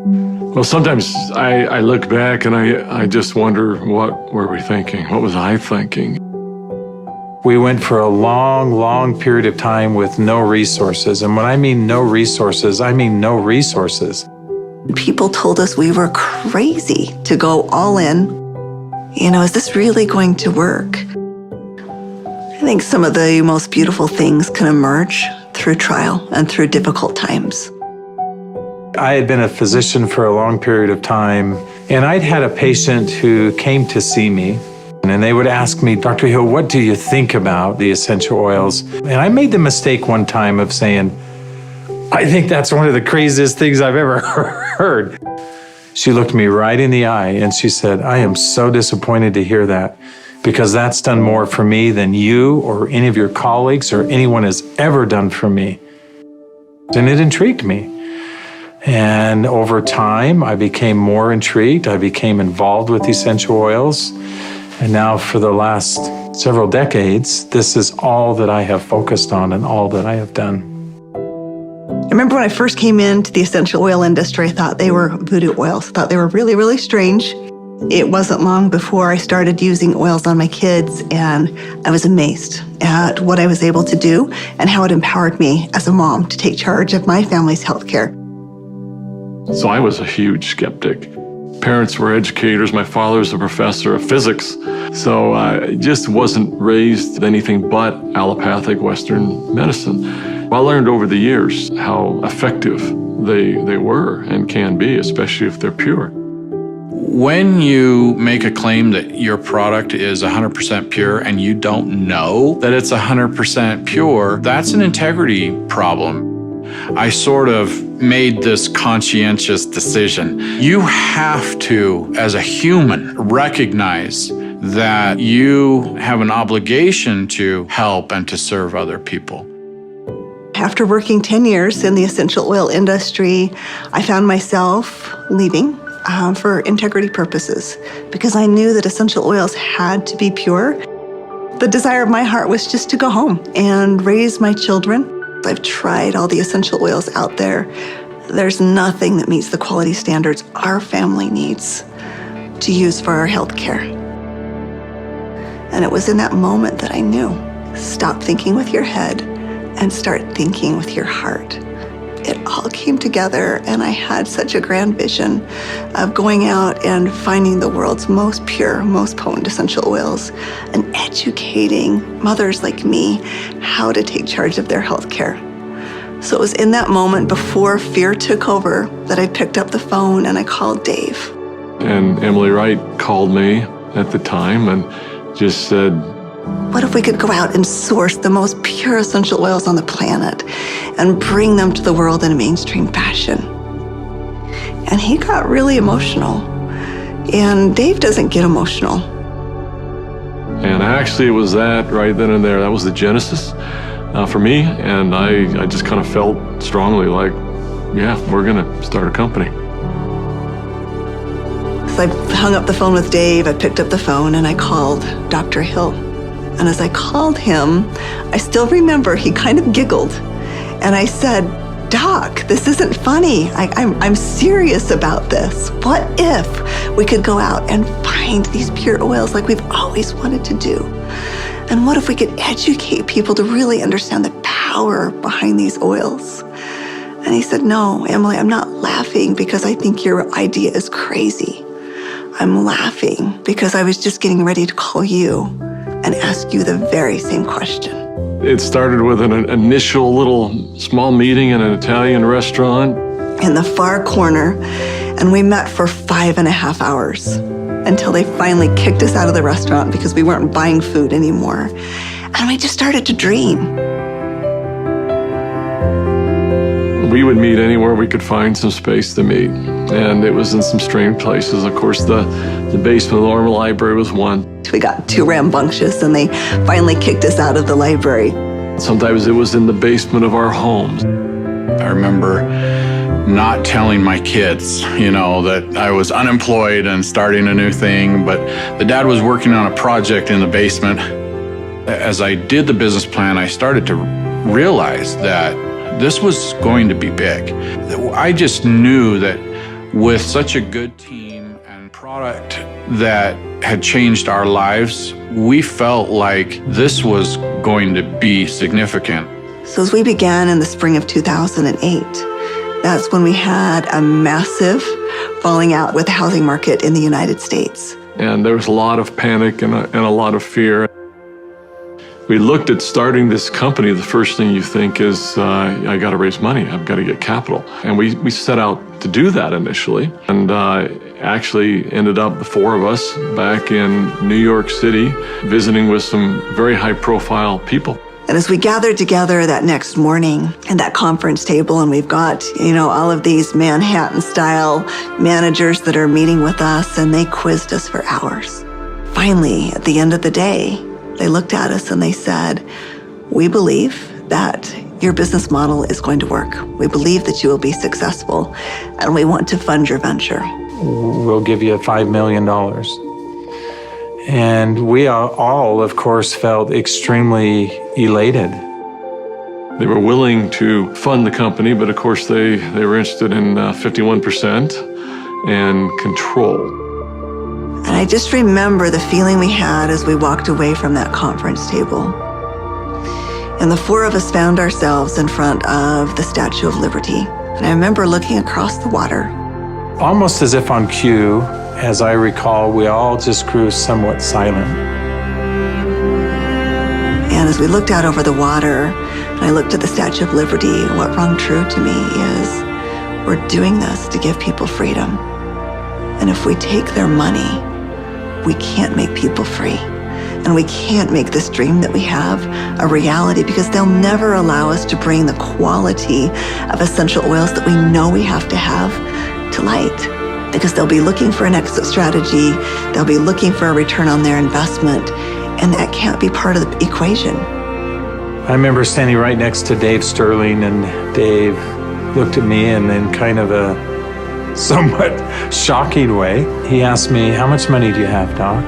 Well, sometimes I look back and I just wonder, what were we thinking? What was I thinking? We went for a long, long period of time with no resources. And when I mean no resources, I mean no resources. People told us we were crazy to go all in. Is this really going to work? I think some of the most beautiful things can emerge through trial and through difficult times. I had been a physician for a long period of time, and I'd had a patient who came to see me, and they would ask me, Dr. Hill, what do you think about the essential oils? And I made the mistake one time of saying, I think that's one of the craziest things I've ever heard. She looked me right in the eye and she said, I am so disappointed to hear that, because that's done more for me than you or any of your colleagues or anyone has ever done for me. And it intrigued me. And over time, I became more intrigued. I became involved with essential oils. And now for the last several decades, this is all that I have focused on and all that I have done. I remember when I first came into the essential oil industry, I thought they were voodoo oils. I thought they were really, really strange. It wasn't long before I started using oils on my kids, and I was amazed at what I was able to do and how it empowered me as a mom to take charge of my family's healthcare. So I was a huge skeptic. Parents were educators. My father was a professor of physics. So I just wasn't raised anything but allopathic Western medicine. I learned over the years how effective they were and can be, especially if they're pure. When you make a claim that your product is 100% pure and you don't know that it's 100% pure, that's an integrity problem. I sort of made this conscientious decision. You have to, as a human, recognize that you have an obligation to help and to serve other people. After working 10 years in the essential oil industry, I found myself leaving for integrity purposes, because I knew that essential oils had to be pure. The desire of my heart was just to go home and raise my children. I've tried all the essential oils out there. There's nothing that meets the quality standards our family needs to use for our health care. And it was in that moment that I knew, stop thinking with your head and start thinking with your heart. It all came together, and I had such a grand vision of going out and finding the world's most pure, most potent essential oils and educating mothers like me how to take charge of their health care. So it was in that moment, before fear took over, that I picked up the phone and I called Dave. And Emily Wright called me at the time and just said, what if we could go out and source the most pure essential oils on the planet and bring them to the world in a mainstream fashion? And he got really emotional. And Dave doesn't get emotional. And actually it was that right then and there, that was the genesis for me. And I just kind of felt strongly like, yeah, we're gonna start a company. So I hung up the phone with Dave, I picked up the phone and I called Dr. Hill. And as I called him, I still remember he kind of giggled. And I said, Doc, this isn't funny. I'm serious about this. What if we could go out and find these pure oils like we've always wanted to do? And what if we could educate people to really understand the power behind these oils? And he said, no, Emily, I'm not laughing because I think your idea is crazy. I'm laughing because I was just getting ready to call you and ask you the very same question. It started with an initial little small meeting in an Italian restaurant in the far corner, and we met for 5.5 hours until they finally kicked us out of the restaurant because we weren't buying food anymore. And we just started to dream. We would meet anywhere we could find some space to meet. And it was in some strange places. Of course, the basement of the Normal Library was one. We got too rambunctious and they finally kicked us out of the library. Sometimes it was in the basement of our homes. I remember not telling my kids, that I was unemployed and starting a new thing, but the dad was working on a project in the basement. As I did the business plan, I started to realize that this was going to be big. I just knew that with such a good team and product that had changed our lives, we felt like this was going to be significant. So as we began in the spring of 2008, that's when we had a massive falling out with the housing market in the United States. And there was a lot of panic and a lot of fear. We looked at starting this company. The first thing you think is, I got to raise money. I've got to get capital. And we set out to do that initially. And actually ended up, the four of us, back in New York City, visiting with some very high-profile people. And as we gathered together that next morning at that conference table, and we've got, all of these Manhattan-style managers that are meeting with us, and they quizzed us for hours. Finally, at the end of the day, they looked at us and they said, "We believe that your business model is going to work. We believe that you will be successful, and we want to fund your venture. We'll give you $5 million. And we all, of course, felt extremely elated. They were willing to fund the company, but of course they were interested in 51% and control. And I just remember the feeling we had as we walked away from that conference table. And the four of us found ourselves in front of the Statue of Liberty. And I remember looking across the water. Almost as if on cue, as I recall, we all just grew somewhat silent. And as we looked out over the water, and I looked at the Statue of Liberty, what rung true to me is, we're doing this to give people freedom. And if we take their money, we can't make people free. And we can't make this dream that we have a reality, because they'll never allow us to bring the quality of essential oils that we know we have to light. Because they'll be looking for an exit strategy, they'll be looking for a return on their investment, and that can't be part of the equation. I remember standing right next to Dave Sterling, and Dave looked at me, and in kind of a somewhat shocking way, he asked me, "How much money do you have, Doc?"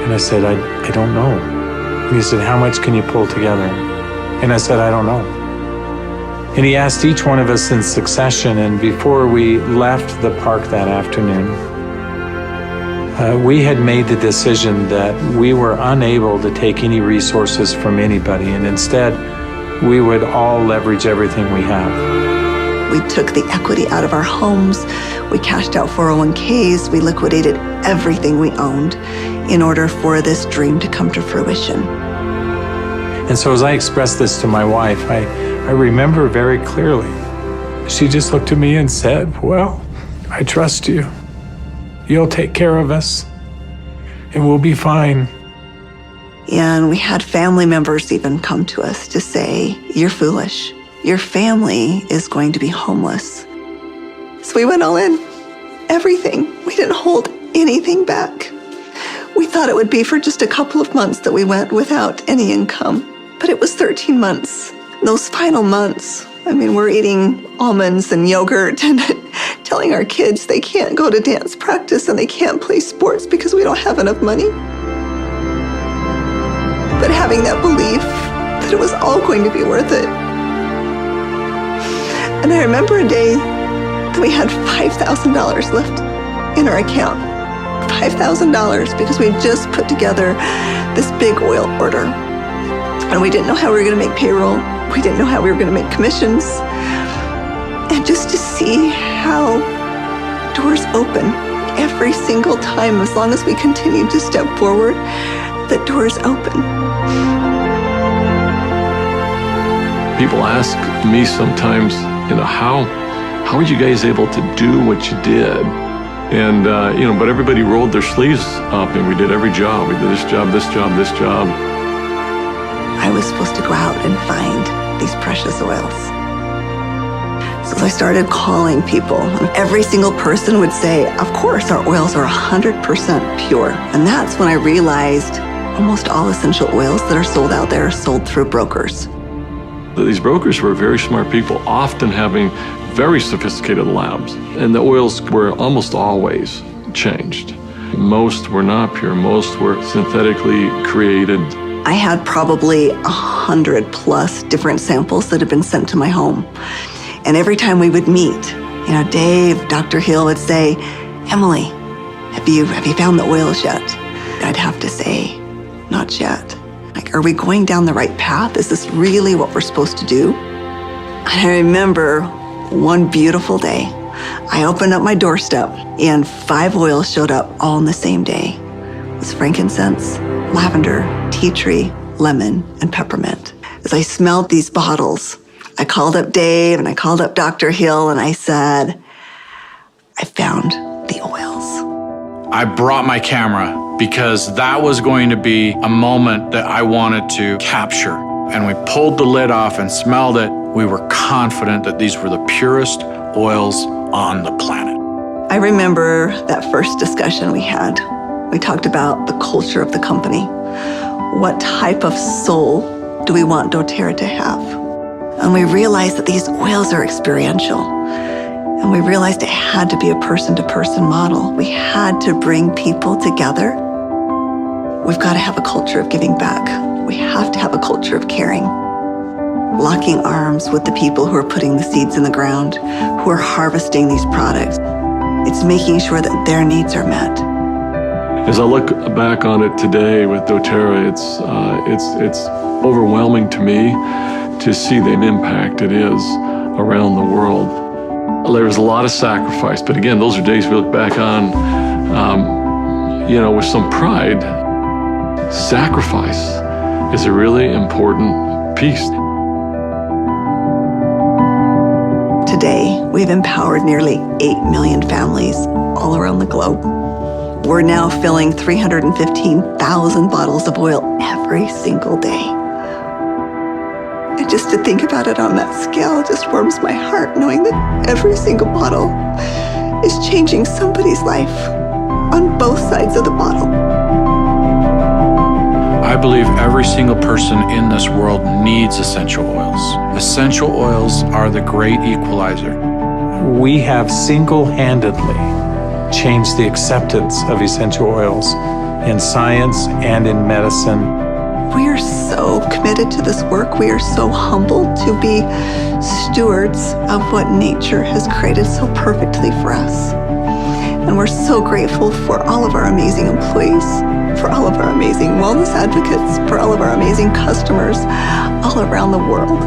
And I said, I don't know. And he said, "How much can you pull together?" And I said, "I don't know." And he asked each one of us in succession, and before we left the park that afternoon, we had made the decision that we were unable to take any resources from anybody, and instead, we would all leverage everything we have. We took the equity out of our homes, we cashed out 401ks, we liquidated everything we owned in order for this dream to come to fruition. And so as I expressed this to my wife, I remember very clearly, she just looked at me and said, "Well, I trust you. You'll take care of us, and we'll be fine." And we had family members even come to us to say, "You're foolish. Your family is going to be homeless." So we went all in, everything. We didn't hold anything back. We thought it would be for just a couple of months that we went without any income, but it was 13 months. Those final months, we're eating almonds and yogurt and telling our kids they can't go to dance practice and they can't play sports because we don't have enough money. But having that belief that it was all going to be worth it. And I remember a day that we had $5,000 left in our account. $5,000 because we had just put together this big oil order. And we didn't know how we were going to make payroll. We didn't know how we were going to make commissions. And just to see how doors open every single time, as long as we continued to step forward, the doors open. People ask me sometimes, how are you guys able to do what you did? And, but everybody rolled their sleeves up and we did every job. We did this job, this job, this job. I was supposed to go out and find these precious oils. So I started calling people, and every single person would say, "Of course, our oils are 100% pure." And that's when I realized almost all essential oils that are sold out there are sold through brokers. These brokers were very smart people, often having very sophisticated labs. And the oils were almost always changed. Most were not pure, most were synthetically created. I had probably 100+ different samples that had been sent to my home. And every time we would meet, Dave, Dr. Hill would say, Emily, have you found the oils yet? I'd have to say, not yet. Like, are we going down the right path? Is this really what we're supposed to do? And I remember one beautiful day, I opened up my doorstep and 5 oils showed up all in the same day. It was frankincense, lavender, tea tree, lemon, and peppermint. As I smelled these bottles, I called up Dave and I called up Dr. Hill and I said, I found the oils. I brought my camera because that was going to be a moment that I wanted to capture. And we pulled the lid off and smelled it. We were confident that these were the purest oils on the planet. I remember that first discussion we had. We talked about the culture of the company. What type of soul do we want doTERRA to have? And we realized that these oils are experiential. And we realized it had to be a person-to-person model. We had to bring people together. We've got to have a culture of giving back. We have to have a culture of caring. Locking arms with the people who are putting the seeds in the ground, who are harvesting these products. It's making sure that their needs are met. As I look back on it today with doTERRA, it's overwhelming to me to see the impact it is around the world. There's a lot of sacrifice, but again, those are days we look back on, with some pride. Sacrifice is a really important piece. Today, we've empowered nearly 8 million families all around the globe. We're now filling 315,000 bottles of oil every single day. And just to think about it on that scale just warms my heart, knowing that every single bottle is changing somebody's life on both sides of the bottle. I believe every single person in this world needs essential oils. Essential oils are the great equalizer. We have single-handedly changed the acceptance of essential oils in science and in medicine. We are so committed to this work. We are so humbled to be stewards of what nature has created so perfectly for us. And we're so grateful for all of our amazing employees, for all of our amazing wellness advocates, for all of our amazing customers all around the world.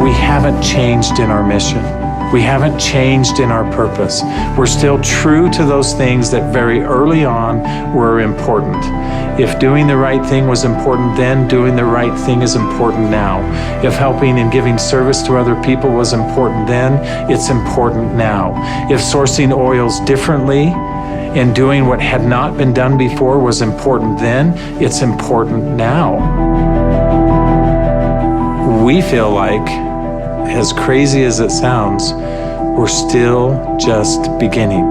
We haven't changed in our mission. We haven't changed in our purpose. We're still true to those things that very early on were important. If doing the right thing was important then, doing the right thing is important now. If helping and giving service to other people was important then, it's important now. If sourcing oils differently and doing what had not been done before was important then, it's important now. We feel like, as crazy as it sounds, we're still just beginning.